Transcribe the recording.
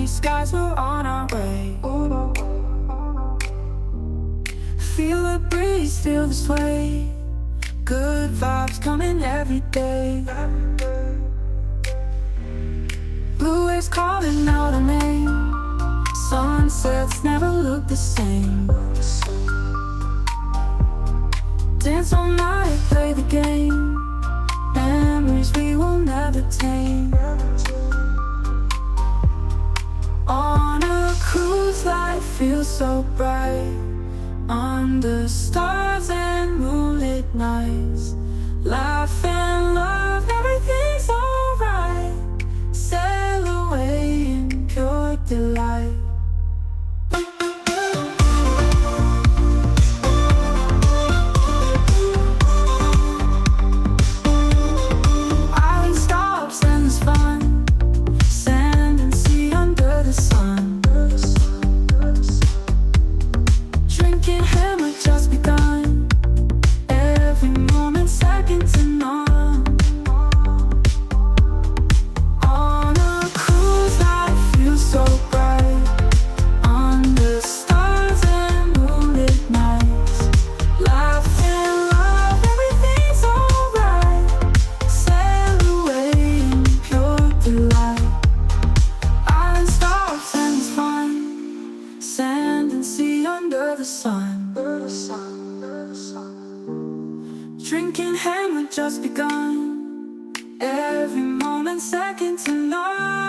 sunny skies, we're on our way. Feel the breeze, feel the sway. Good vibes coming every day. Blue waves calling out our name. Sunsets never look the same. Dance all night, play the game. Memories we will never tame. On a cruise, life feels so bright. Under stars and moonlit nights, laugh and love, everything's alright. Sail away in pure delight. Island stops and there's fun. Sand and sea under the sun. Drinking hammer just begun. Every moment second to none. On a cruise, life feels so bright. Under stars and moonlit nights, laugh and love, everything's alright. Sail away in pure delight. Island stops and it's fun. Sand and sea under the sun. Drinking hammer just begun. Every moment second to none.